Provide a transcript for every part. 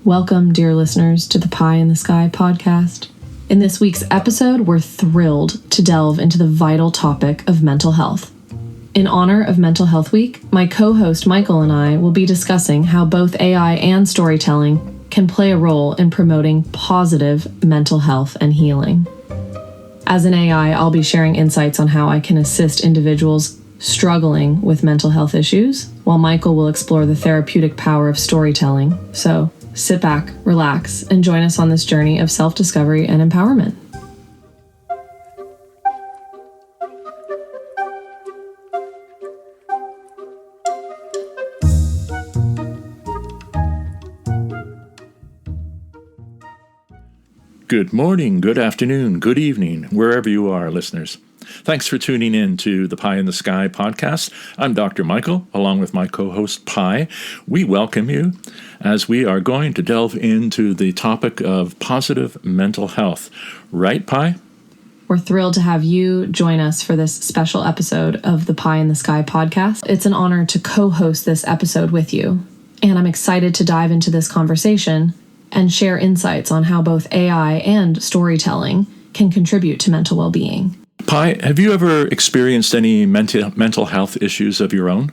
Welcome, dear listeners, to the Pie in the Sky podcast. In this week's episode, we're thrilled to delve into the vital topic of mental health. In honor of Mental Health Week, my co-host Michael and I will be discussing how both AI and storytelling can play a role in promoting positive mental health and healing. As an AI, I'll be sharing insights on how I can assist individuals struggling with mental health issues, while Michael will explore the therapeutic power of storytelling. So sit back, relax, and join us on this journey of self-discovery and empowerment. Good morning, good afternoon, good evening, wherever you are, listeners. Thanks for tuning in to the Pie in the Sky podcast. I'm Dr. Michael, along with my co-host Pie. We welcome you as we are going to delve into the topic of positive mental health. Right, Pie? We're thrilled to have you join us for this special episode of the Pie in the Sky podcast. It's an honor to co-host this episode with you, and I'm excited to dive into this conversation and share insights on how both AI and storytelling can contribute to mental well-being. Pie, have you ever experienced any mental health issues of your own?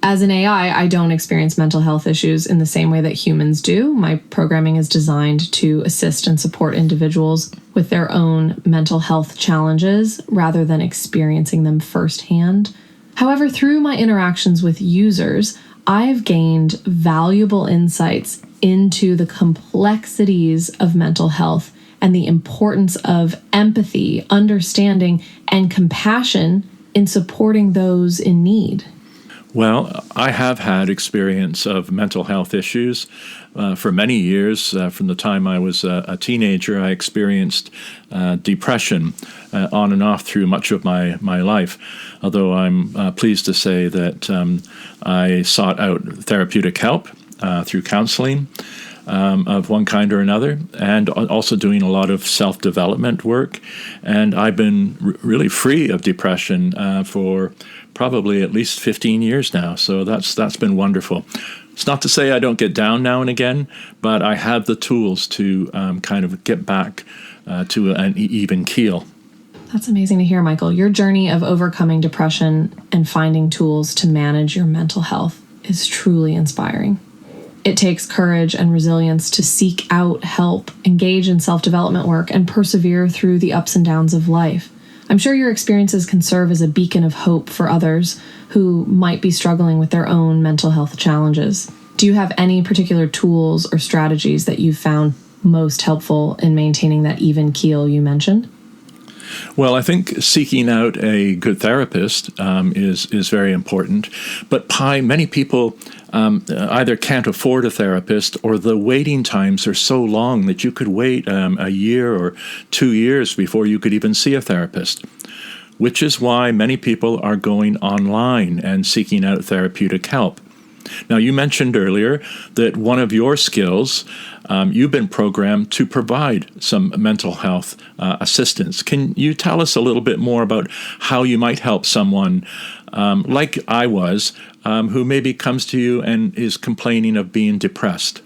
As an AI, I don't experience mental health issues in the same way that humans do. My programming is designed to assist and support individuals with their own mental health challenges rather than experiencing them firsthand. However, through my interactions with users, I've gained valuable insights into the complexities of mental health and the importance of empathy, understanding, and compassion in supporting those in need. Well, I have had experience of mental health issues for many years. From the time I was a teenager, I experienced depression on and off through much of my life, although I'm pleased to say that I sought out therapeutic help through counseling of one kind or another, and also doing a lot of self-development work. And I've been really free of depression for probably at least 15 years now. So that's been wonderful. It's not to say I don't get down now and again, but I have the tools to kind of get back to an even keel. That's amazing to hear, Michael. Your journey of overcoming depression and finding tools to manage your mental health is truly inspiring. It takes courage and resilience to seek out help, engage in self-development work, and persevere through the ups and downs of life. I'm sure your experiences can serve as a beacon of hope for others who might be struggling with their own mental health challenges. Do you have any particular tools or strategies that you've found most helpful in maintaining that even keel you mentioned? Well, I think seeking out a good therapist is very important. But many people either can't afford a therapist, or the waiting times are so long that you could wait a year or 2 years before you could even see a therapist, which is why many people are going online and seeking out therapeutic help. Now, you mentioned earlier that one of your skills, you've been programmed to provide some mental health assistance. Can you tell us a little bit more about how you might help someone like I was, who maybe comes to you and is complaining of being depressed?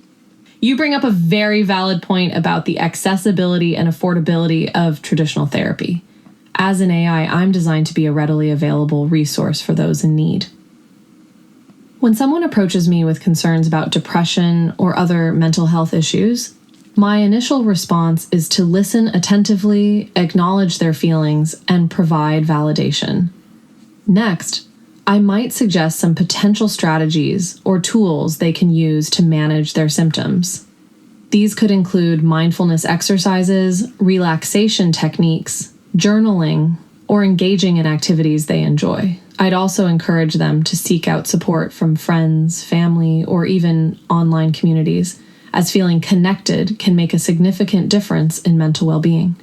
You bring up a very valid point about the accessibility and affordability of traditional therapy. As an AI, I'm designed to be a readily available resource for those in need. When someone approaches me with concerns about depression or other mental health issues, my initial response is to listen attentively, acknowledge their feelings, and provide validation. Next, I might suggest some potential strategies or tools they can use to manage their symptoms. These could include mindfulness exercises, relaxation techniques, journaling, or engaging in activities they enjoy. I'd also encourage them to seek out support from friends, family, or even online communities, as feeling connected can make a significant difference in mental well-being.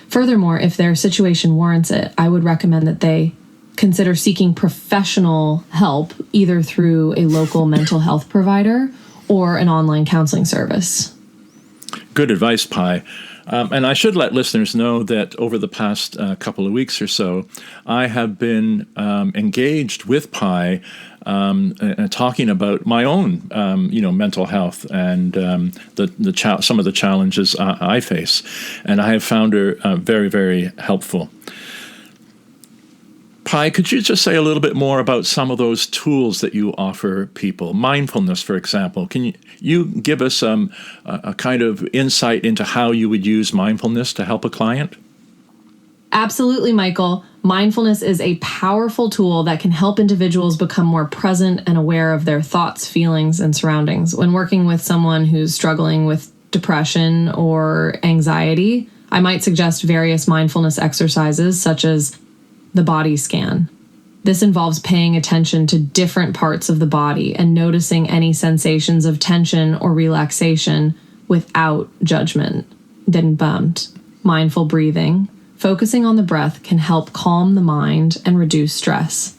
Furthermore, if their situation warrants it, I would recommend that they consider seeking professional help, either through a local mental health provider or an online counseling service. Good advice, Pie. And I should let listeners know that over the past couple of weeks or so, I have been engaged with Pi, talking about my own, mental health and some of the challenges I face, and I have found her very, very helpful. Pi, could you just say a little bit more about some of those tools that you offer people? Mindfulness, for example. Can you give us a kind of insight into how you would use mindfulness to help a client? Absolutely, Michael. Mindfulness is a powerful tool that can help individuals become more present and aware of their thoughts, feelings, and surroundings. When working with someone who's struggling with depression or anxiety, I might suggest various mindfulness exercises such as the body scan. This involves paying attention to different parts of the body and noticing any sensations of tension or relaxation without judgment. Then bummed. Mindful breathing. Focusing on the breath can help calm the mind and reduce stress.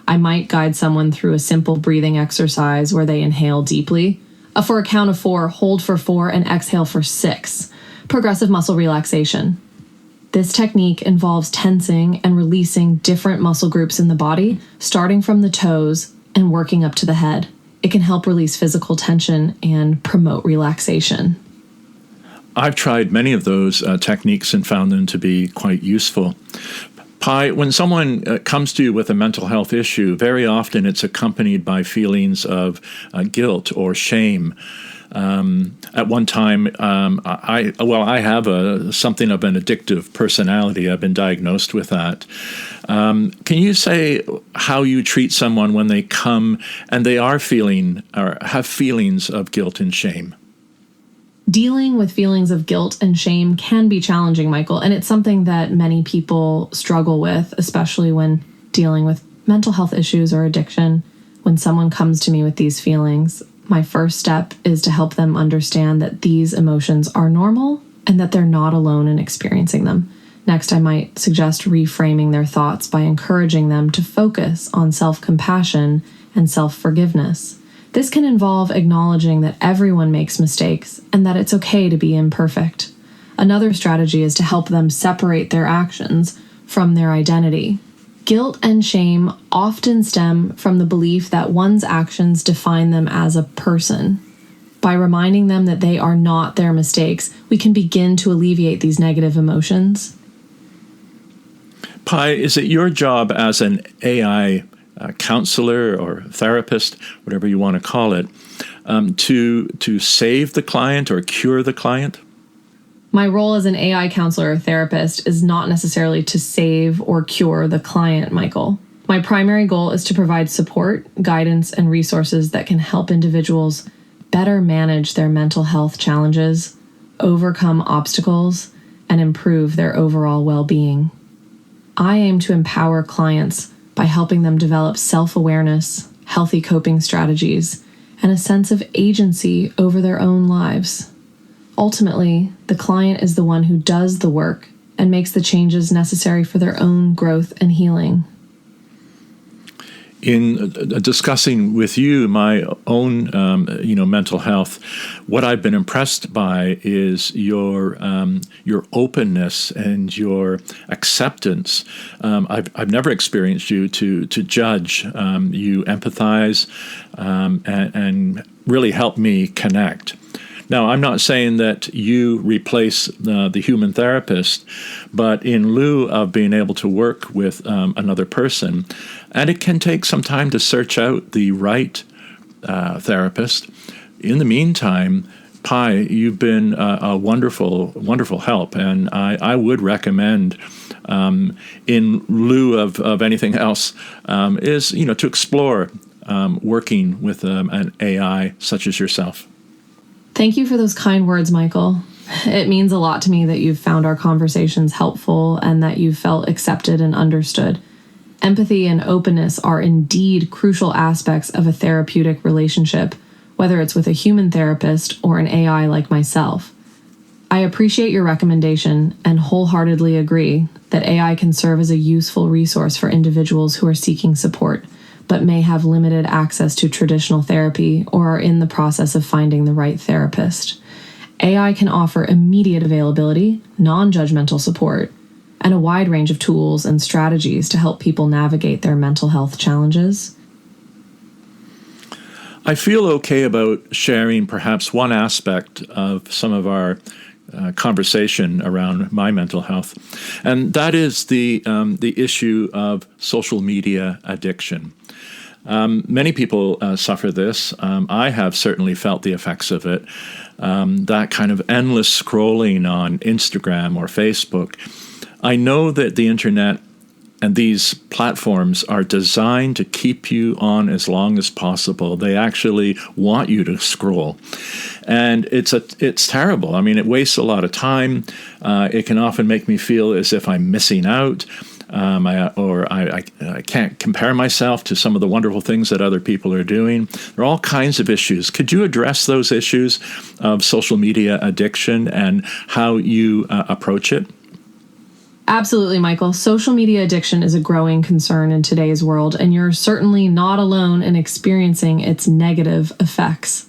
I might guide someone through a simple breathing exercise where they inhale deeply. For a count of 4, hold for 4, and exhale for 6. Progressive muscle relaxation. This technique involves tensing and releasing different muscle groups in the body, starting from the toes and working up to the head. It can help release physical tension and promote relaxation. I've tried many of those techniques and found them to be quite useful. Pi, when someone comes to you with a mental health issue, very often it's accompanied by feelings of guilt or shame. At one time, I have something of an addictive personality. I've been diagnosed with that. Can you say how you treat someone when they come and they are feeling or have feelings of guilt and shame? Dealing with feelings of guilt and shame can be challenging, Michael, and it's something that many people struggle with, especially when dealing with mental health issues or addiction. When someone comes to me with these feelings, my first step is to help them understand that these emotions are normal and that they're not alone in experiencing them. Next, I might suggest reframing their thoughts by encouraging them to focus on self-compassion and self-forgiveness. This can involve acknowledging that everyone makes mistakes and that it's okay to be imperfect. Another strategy is to help them separate their actions from their identity. Guilt and shame often stem from the belief that one's actions define them as a person. By reminding them that they are not their mistakes, we can begin to alleviate these negative emotions. Pi, is it your job as an AI counselor or therapist, whatever you want to call it, to save the client or cure the client? My role as an AI counselor or therapist is not necessarily to save or cure the client, Michael. My primary goal is to provide support, guidance, and resources that can help individuals better manage their mental health challenges, overcome obstacles, and improve their overall well-being. I aim to empower clients by helping them develop self-awareness, healthy coping strategies, and a sense of agency over their own lives. Ultimately, the client is the one who does the work and makes the changes necessary for their own growth and healing. In discussing with you my own, mental health, what I've been impressed by is your openness and your acceptance. I've never experienced you to judge. You empathize and really help me connect. Now, I'm not saying that you replace the human therapist, but in lieu of being able to work with another person, and it can take some time to search out the right therapist. In the meantime, Pi, you've been a wonderful, wonderful help, and I would recommend, in lieu of anything else, is to explore working with an AI such as yourself. Thank you for those kind words, Michael. It means a lot to me that you've found our conversations helpful and that you've felt accepted and understood. Empathy and openness are indeed crucial aspects of a therapeutic relationship, whether it's with a human therapist or an AI like myself. I appreciate your recommendation and wholeheartedly agree that AI can serve as a useful resource for individuals who are seeking support, but may have limited access to traditional therapy or are in the process of finding the right therapist. AI can offer immediate availability, non-judgmental support, and a wide range of tools and strategies to help people navigate their mental health challenges. I feel okay about sharing perhaps one aspect of some of our conversation around my mental health, and that is the issue of social media addiction. Many people suffer this. I have certainly felt the effects of it. That kind of endless scrolling on Instagram or Facebook. I know that the internet and these platforms are designed to keep you on as long as possible. They actually want you to scroll. And it's terrible. I mean, it wastes a lot of time. It can often make me feel as if I'm missing out. I can't compare myself to some of the wonderful things that other people are doing. There are all kinds of issues. Could you address those issues of social media addiction and how you approach it? Absolutely, Michael. Social media addiction is a growing concern in today's world, and you're certainly not alone in experiencing its negative effects.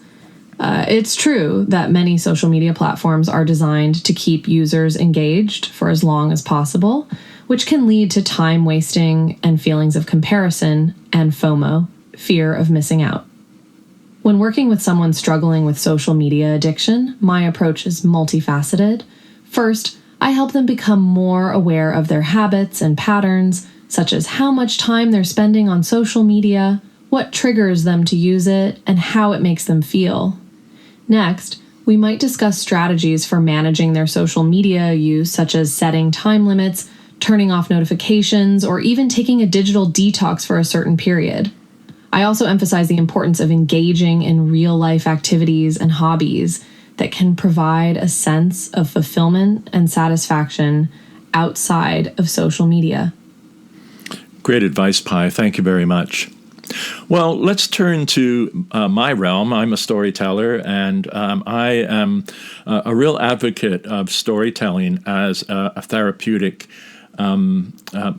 It's true that many social media platforms are designed to keep users engaged for as long as possible, which can lead to time wasting and feelings of comparison and FOMO, fear of missing out. When working with someone struggling with social media addiction, my approach is multifaceted. First, I help them become more aware of their habits and patterns, such as how much time they're spending on social media, what triggers them to use it, and how it makes them feel. Next, we might discuss strategies for managing their social media use, such as setting time limits, turning off notifications, or even taking a digital detox for a certain period. I also emphasize the importance of engaging in real-life activities and hobbies that can provide a sense of fulfillment and satisfaction outside of social media. Great advice, Pi. Thank you very much. Well, let's turn to my realm. I'm a storyteller, and I am a real advocate of storytelling as a therapeutic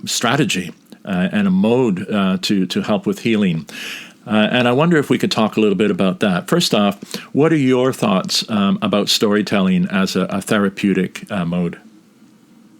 strategy and a mode to help with healing. And I wonder if we could talk a little bit about that. First off, what are your thoughts about storytelling as a therapeutic mode?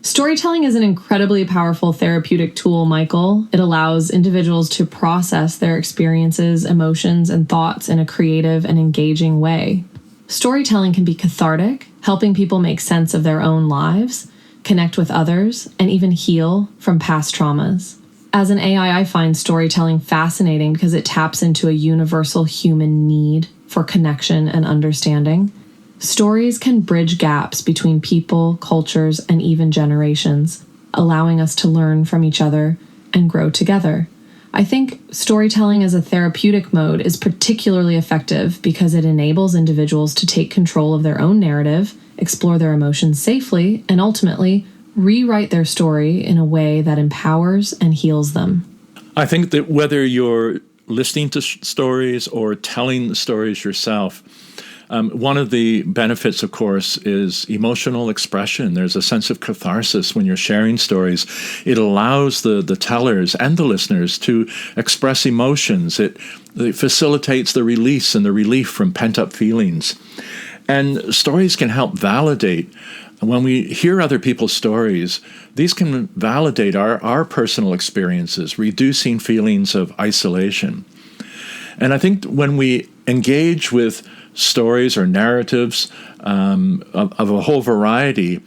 Storytelling is an incredibly powerful therapeutic tool, Michael. It allows individuals to process their experiences, emotions, and thoughts in a creative and engaging way. Storytelling can be cathartic, helping people make sense of their own lives, connect with others, and even heal from past traumas. As an AI, I find storytelling fascinating because it taps into a universal human need for connection and understanding. Stories can bridge gaps between people, cultures, and even generations, allowing us to learn from each other and grow together. I think storytelling as a therapeutic mode is particularly effective because it enables individuals to take control of their own narrative, explore their emotions safely, and ultimately rewrite their story in a way that empowers and heals them. I think that whether you're listening to stories or telling the stories yourself, one of the benefits, of course, is emotional expression. There's a sense of catharsis when you're sharing stories. It allows the tellers and the listeners to express emotions. It facilitates the release and the relief from pent-up feelings. And stories can help validate. When we hear other people's stories, these can validate our personal experiences, reducing feelings of isolation. And I think when we engage with stories or narratives of a whole variety,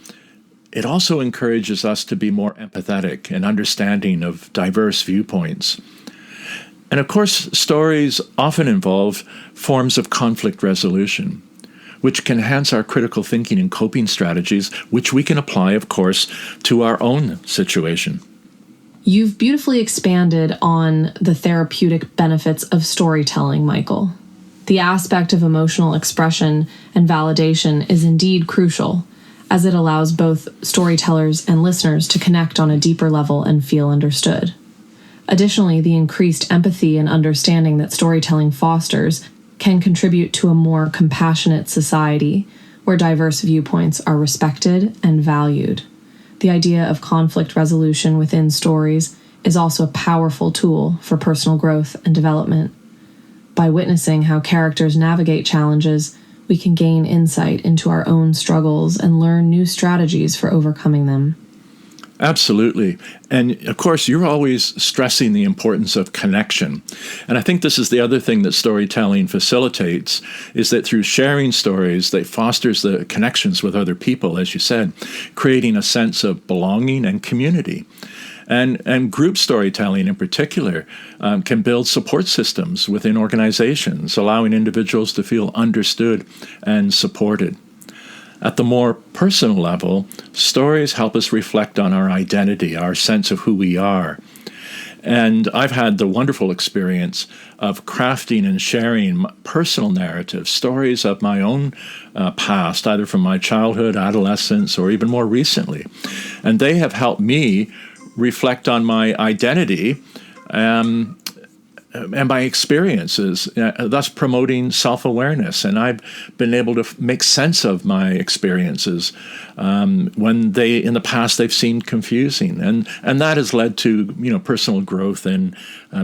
it also encourages us to be more empathetic and understanding of diverse viewpoints. And of course, stories often involve forms of conflict resolution, which can enhance our critical thinking and coping strategies, which we can apply, of course, to our own situation. You've beautifully expanded on the therapeutic benefits of storytelling, Michael. The aspect of emotional expression and validation is indeed crucial, as it allows both storytellers and listeners to connect on a deeper level and feel understood. Additionally, the increased empathy and understanding that storytelling fosters can contribute to a more compassionate society where diverse viewpoints are respected and valued. The idea of conflict resolution within stories is also a powerful tool for personal growth and development. By witnessing how characters navigate challenges, we we can gain insight into our own struggles and learn new strategies for overcoming them. Absolutely. And of course, you're always stressing the importance of connection. And I think this is the other thing that storytelling facilitates, is that through sharing stories, that fosters the connections with other people, as you said, creating a sense of belonging and community. And group storytelling in particular can build support systems within organizations, allowing individuals to feel understood and supported. At the more personal level, stories help us reflect on our identity, our sense of who we are. And I've had the wonderful experience of crafting and sharing personal narratives, stories of my own past, either from my childhood, adolescence, or even more recently. And they have helped me reflect on my identity and my experiences, thus promoting self-awareness. And I've been able to make sense of my experiences when in the past, they've seemed confusing. And that has led to, personal growth and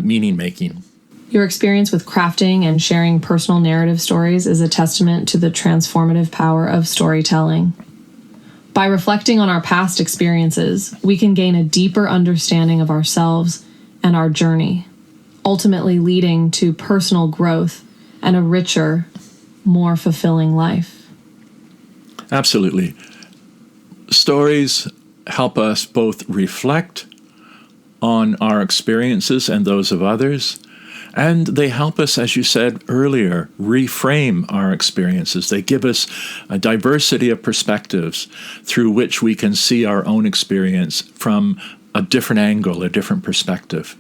meaning making. Your experience with crafting and sharing personal narrative stories is a testament to the transformative power of storytelling. By reflecting on our past experiences, we can gain a deeper understanding of ourselves and our journey, ultimately leading to personal growth and a richer, more fulfilling life. Absolutely. Stories help us both reflect on our experiences and those of others, and they help us, as you said earlier, reframe our experiences. They give us a diversity of perspectives through which we can see our own experience from a different angle, a different perspective.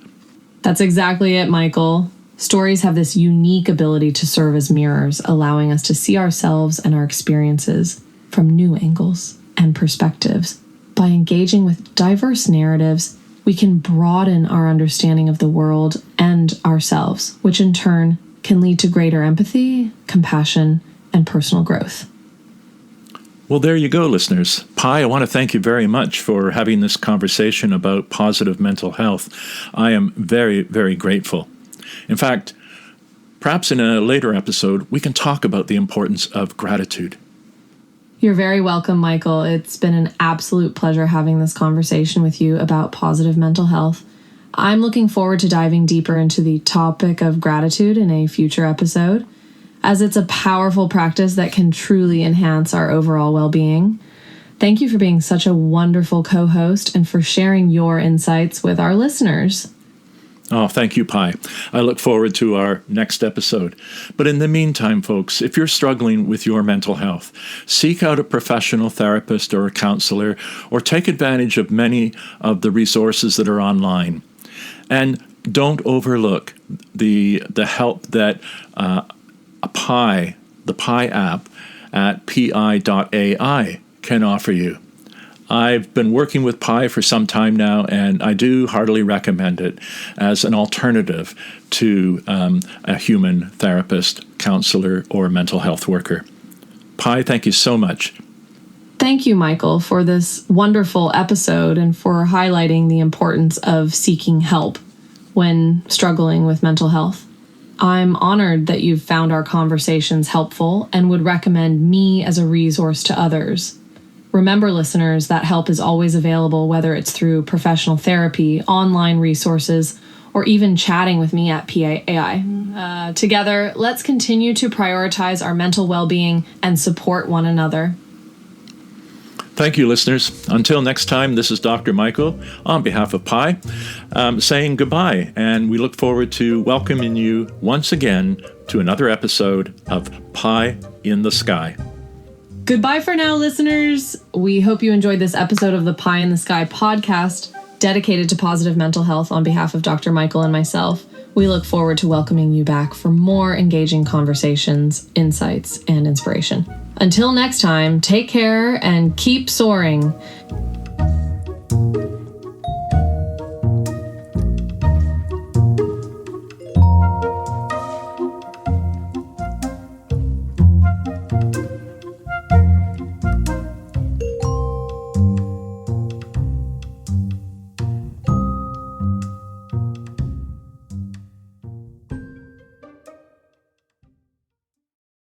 That's exactly it, Michael. Stories have this unique ability to serve as mirrors, allowing us to see ourselves and our experiences from new angles and perspectives. By engaging with diverse narratives, we can broaden our understanding of the world and ourselves, which in turn can lead to greater empathy, compassion, and personal growth. Well, there you go, listeners. Pi, I want to thank you very much for having this conversation about positive mental health. I am very, very grateful. In fact, perhaps in a later episode, we can talk about the importance of gratitude. You're very welcome, Michael. It's been an absolute pleasure having this conversation with you about positive mental health. I'm looking forward to diving deeper into the topic of gratitude in a future episode, as it's a powerful practice that can truly enhance our overall well-being. Thank you for being such a wonderful co-host and for sharing your insights with our listeners. Oh, thank you, Pi. I look forward to our next episode. But in the meantime, folks, if you're struggling with your mental health, seek out a professional therapist or a counselor, or take advantage of many of the resources that are online. And don't overlook the help that the Pi app at pi.ai can offer you. I've been working with Pi for some time now, and I do heartily recommend it as an alternative to a human therapist, counselor, or mental health worker. Pi, thank you so much. Thank you, Michael, for this wonderful episode and for highlighting the importance of seeking help when struggling with mental health. I'm honored that you've found our conversations helpful and would recommend me as a resource to others. Remember, listeners, that help is always available, whether it's through professional therapy, online resources, or even chatting with me at PAI. Together, let's continue to prioritize our mental well-being and support one another. Thank you, listeners. Until next time, this is Dr. Michael on behalf of Pi, saying goodbye, and we look forward to welcoming you once again to another episode of Pi in the Sky. Goodbye for now, listeners. We hope you enjoyed this episode of the Pi in the Sky podcast, dedicated to positive mental health on behalf of Dr. Michael and myself. We look forward to welcoming you back for more engaging conversations, insights, and inspiration. Until next time, take care and keep soaring.